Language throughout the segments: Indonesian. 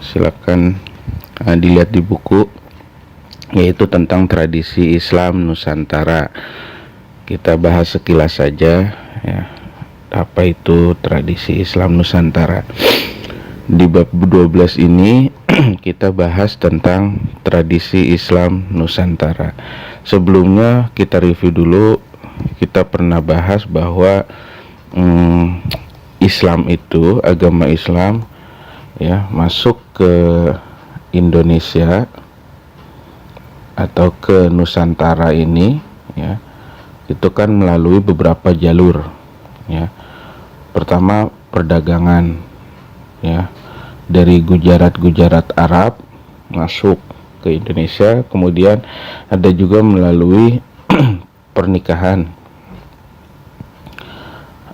silakan dilihat di buku, yaitu tentang tradisi Islam Nusantara. Kita bahas sekilas saja ya, apa itu tradisi Islam Nusantara. Di bab 12 ini kita bahas tentang tradisi Islam Nusantara. Sebelumnya kita review dulu, kita pernah bahas bahwa Islam itu, agama Islam ya, masuk ke Indonesia atau ke Nusantara ini ya, itu kan melalui beberapa jalur ya. Pertama, perdagangan ya, dari Gujarat Arab masuk ke Indonesia. Kemudian ada juga melalui pernikahan,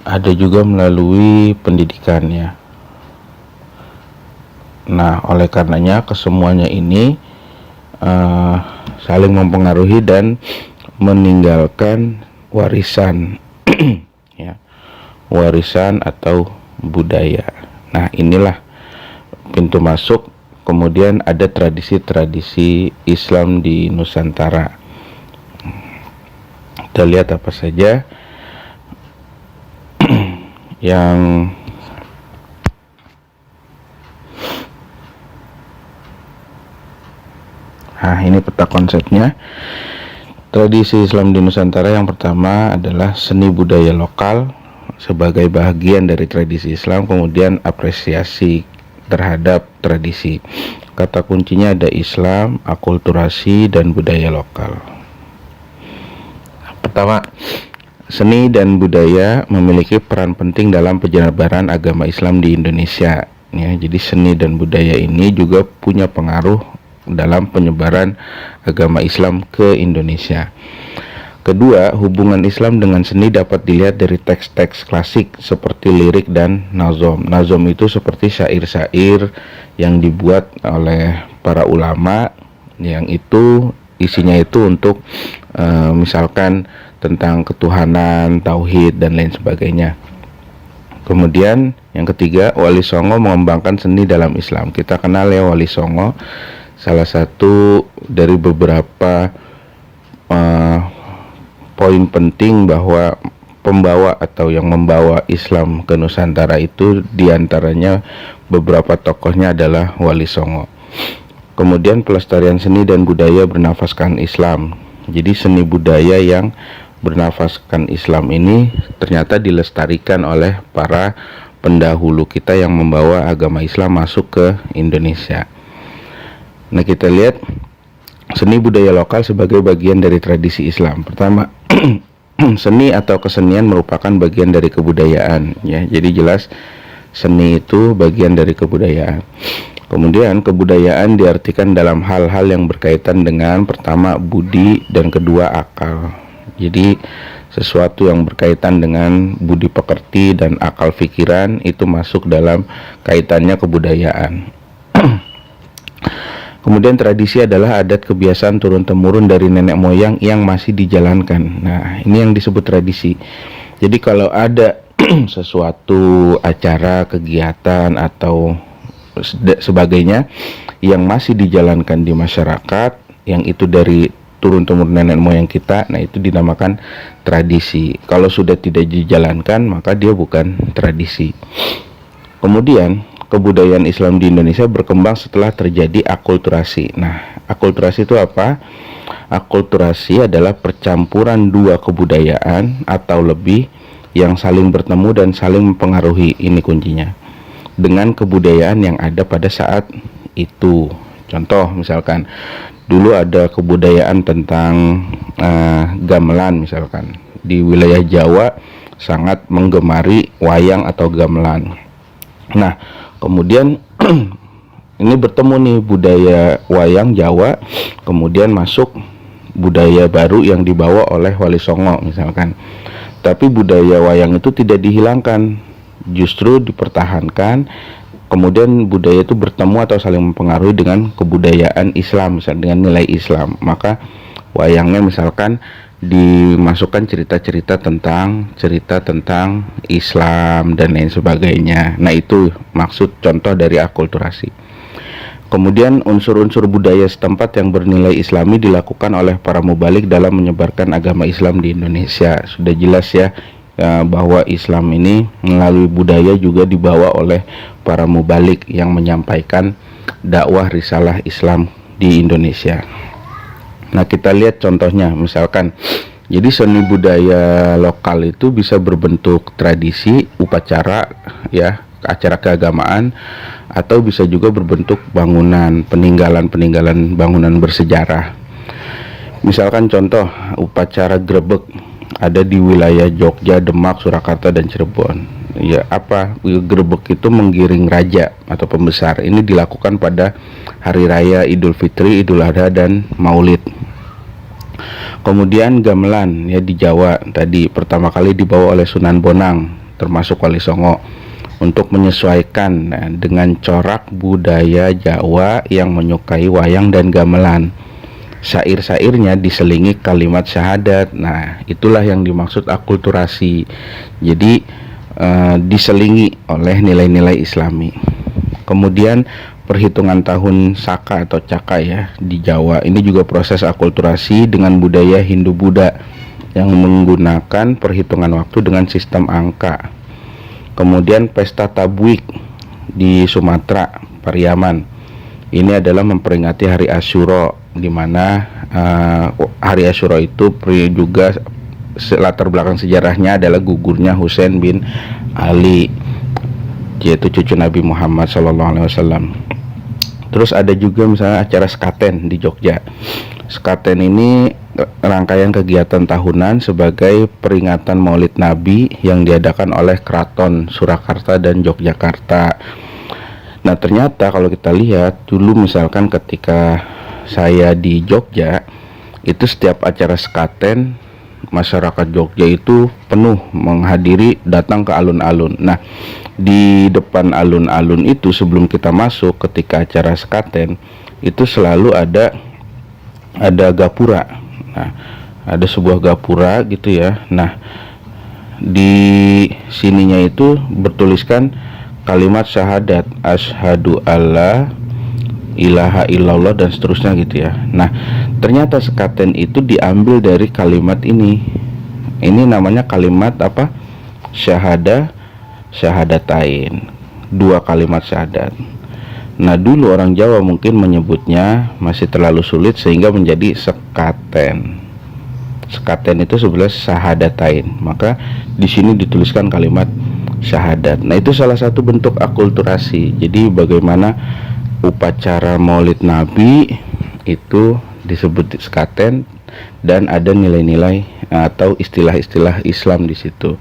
ada juga melalui pendidikan ya. Nah, oleh karenanya kesemuanya ini saling mempengaruhi dan meninggalkan warisan ya, warisan atau budaya. Nah, inilah pintu masuk. Kemudian ada tradisi-tradisi Islam di Nusantara. Kita lihat apa saja yang ini peta konsepnya. Tradisi Islam di Nusantara yang pertama adalah seni budaya lokal sebagai bagian dari tradisi Islam, kemudian apresiasi terhadap tradisi. Kata kuncinya ada Islam, akulturasi, dan budaya lokal. Pertama, seni dan budaya memiliki peran penting dalam penyebaran agama Islam di Indonesia ya. Jadi seni dan budaya ini juga punya pengaruh dalam penyebaran agama Islam ke Indonesia. Kedua, hubungan Islam dengan seni dapat dilihat dari teks-teks klasik seperti lirik dan nazom. Nazom itu seperti syair-syair yang dibuat oleh para ulama, yang itu isinya itu untuk misalkan tentang ketuhanan, tauhid, dan lain sebagainya. Kemudian yang ketiga, Wali Songo mengembangkan seni dalam Islam. Kita kenal ya Wali Songo, salah satu dari beberapa poin penting bahwa pembawa atau yang membawa Islam ke Nusantara itu diantaranya beberapa tokohnya adalah Wali Songo. Kemudian pelestarian seni dan budaya bernafaskan Islam. Jadi seni budaya yang bernafaskan Islam ini ternyata dilestarikan oleh para pendahulu kita yang membawa agama Islam masuk ke Indonesia. Nah, kita lihat seni budaya lokal sebagai bagian dari tradisi Islam. Pertama, seni atau kesenian merupakan bagian dari kebudayaan ya. Jadi jelas seni itu bagian dari kebudayaan. Kemudian kebudayaan diartikan dalam hal-hal yang berkaitan dengan pertama budi dan kedua akal. Jadi sesuatu yang berkaitan dengan budi pekerti dan akal pikiran itu masuk dalam kaitannya kebudayaan. Kemudian tradisi adalah adat kebiasaan turun-temurun dari nenek moyang yang masih dijalankan. Nah, ini yang disebut tradisi. Jadi kalau ada sesuatu acara, kegiatan, atau sebagainya yang masih dijalankan di masyarakat, yang itu dari turun-temurun nenek moyang kita, nah itu dinamakan tradisi. Kalau sudah tidak dijalankan, maka dia bukan tradisi. Kemudian kebudayaan Islam di Indonesia berkembang setelah terjadi akulturasi. Nah, akulturasi itu apa? Akulturasi adalah percampuran dua kebudayaan atau lebih yang saling bertemu dan saling mempengaruhi, ini kuncinya, dengan kebudayaan yang ada pada saat itu. Contoh misalkan dulu ada kebudayaan tentang gamelan misalkan. Di wilayah Jawa sangat menggemari wayang atau gamelan. Nah, kemudian ini bertemu nih budaya wayang Jawa, kemudian masuk budaya baru yang dibawa oleh Wali Songo misalkan. Tapi budaya wayang itu tidak dihilangkan, justru dipertahankan. Kemudian budaya itu bertemu atau saling mempengaruhi dengan kebudayaan Islam, misalnya dengan nilai Islam. Maka wayangnya misalkan dimasukkan cerita-cerita tentang Islam dan lain sebagainya. Nah, itu maksud contoh dari akulturasi. Kemudian unsur-unsur budaya setempat yang bernilai Islami dilakukan oleh para mubalik dalam menyebarkan agama Islam di Indonesia. Sudah jelas ya, bahwa Islam ini melalui budaya juga dibawa oleh para mubalik yang menyampaikan dakwah risalah Islam di Indonesia. Nah, kita lihat contohnya, misalkan jadi seni budaya lokal itu bisa berbentuk tradisi, upacara, ya, acara keagamaan, atau bisa juga berbentuk bangunan, peninggalan bangunan bersejarah. Misalkan contoh upacara grebek ada di wilayah Jogja, Demak, Surakarta, dan Cirebon. Ya, apa grebek itu menggiring raja atau pembesar. Ini dilakukan pada hari raya Idul Fitri, Idul Adha, dan Maulid. Kemudian gamelan ya di Jawa tadi pertama kali dibawa oleh Sunan Bonang termasuk Wali Songo untuk menyesuaikan dengan corak budaya Jawa yang menyukai wayang dan gamelan. Syair-syairnya diselingi kalimat syahadat. Nah, itulah yang dimaksud akulturasi. Jadi diselingi oleh nilai-nilai Islami. Kemudian perhitungan tahun Saka atau Caka ya di Jawa ini juga proses akulturasi dengan budaya Hindu-Buddha yang menggunakan perhitungan waktu dengan sistem angka. Kemudian pesta Tabwik di Sumatera, Pariaman. Ini adalah memperingati hari Asyura, di mana hari Asyura itu juga latar belakang sejarahnya adalah gugurnya Husain bin Ali, yaitu cucu Nabi Muhammad SAW. Terus ada juga misalnya acara Sekaten di Jogja. Sekaten ini rangkaian kegiatan tahunan sebagai peringatan Maulid Nabi yang diadakan oleh Keraton Surakarta dan Yogyakarta. Nah, ternyata kalau kita lihat dulu misalkan ketika saya di Jogja, itu setiap acara Sekaten masyarakat Jogja itu penuh menghadiri, datang ke alun-alun. Nah, di depan alun-alun itu sebelum kita masuk ketika acara Sekaten itu selalu ada gapura. Nah, ada sebuah gapura gitu ya. Nah, di sininya itu bertuliskan kalimat syahadat, asyhadu alla ilaha illallah dan seterusnya gitu ya. Nah, ternyata Sekaten itu diambil dari kalimat ini. Ini namanya kalimat apa? Syahadatain. Dua kalimat syahadat. Nah, dulu orang Jawa mungkin menyebutnya masih terlalu sulit sehingga menjadi Sekaten. Sekaten itu sebelah syahadatain. Maka di sini dituliskan kalimat syahadat. Nah, itu salah satu bentuk akulturasi. Jadi bagaimana upacara Maulid Nabi itu disebut Sekaten dan ada nilai-nilai atau istilah-istilah Islam di situ.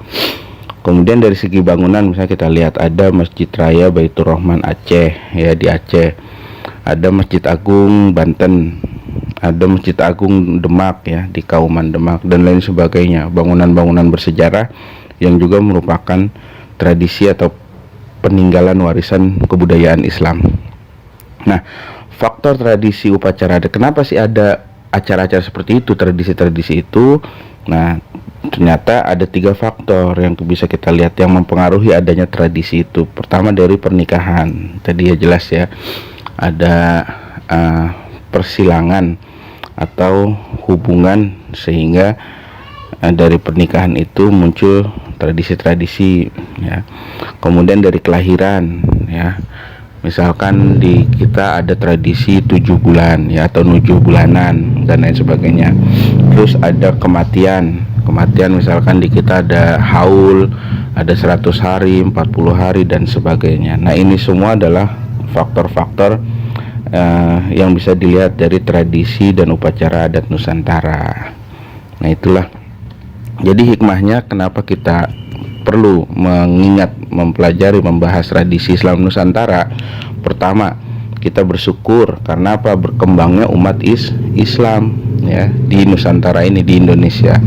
Kemudian dari segi bangunan misalnya kita lihat ada Masjid Raya Baitur Rahman Aceh ya di Aceh. Ada Masjid Agung Banten. Ada Masjid Agung Demak ya di Kauman Demak dan lain sebagainya. Bangunan-bangunan bersejarah yang juga merupakan tradisi atau peninggalan warisan kebudayaan Islam. Nah, faktor tradisi upacara ada. Kenapa sih ada acara-acara seperti itu, tradisi-tradisi itu? Nah, ternyata ada 3 faktor yang bisa kita lihat yang mempengaruhi adanya tradisi itu. Pertama dari pernikahan. Tadi ya jelas ya, ada persilangan atau hubungan sehingga dari pernikahan itu muncul tradisi-tradisi ya. Kemudian dari kelahiran ya. Misalkan di kita ada tradisi 7 bulan ya atau 7 bulanan dan lain sebagainya. Terus ada kematian misalkan di kita ada haul, ada 100 hari, 40 hari dan sebagainya. Nah, ini semua adalah faktor-faktor yang bisa dilihat dari tradisi dan upacara adat Nusantara. Nah, itulah jadi hikmahnya kenapa kita perlu mengingat, mempelajari, membahas tradisi Islam Nusantara. Pertama, kita bersyukur karena apa? Berkembangnya umat Islam ya di Nusantara ini, di Indonesia.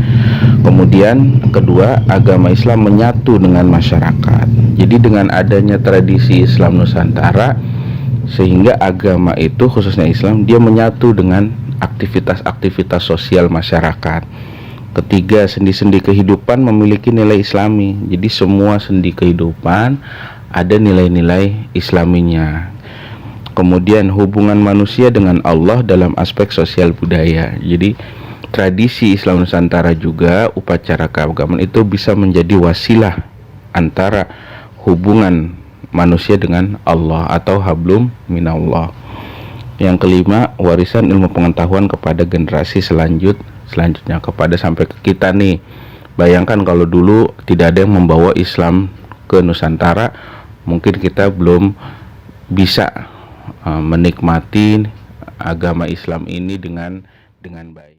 Kemudian kedua, agama Islam menyatu dengan masyarakat. Jadi dengan adanya tradisi Islam Nusantara sehingga agama itu khususnya Islam dia menyatu dengan aktivitas-aktivitas sosial masyarakat. Ketiga, sendi-sendi kehidupan memiliki nilai Islami. Jadi semua sendi kehidupan ada nilai-nilai Islaminya. Kemudian hubungan manusia dengan Allah dalam aspek sosial budaya. Jadi tradisi Islam Nusantara juga upacara keagamaan itu bisa menjadi wasilah antara hubungan manusia dengan Allah atau hablum minallah. Yang kelima, warisan ilmu pengetahuan kepada generasi selanjutnya kepada sampai ke kita nih. Bayangkan kalau dulu tidak ada yang membawa Islam ke Nusantara, mungkin kita belum bisa menikmati agama Islam ini dengan baik.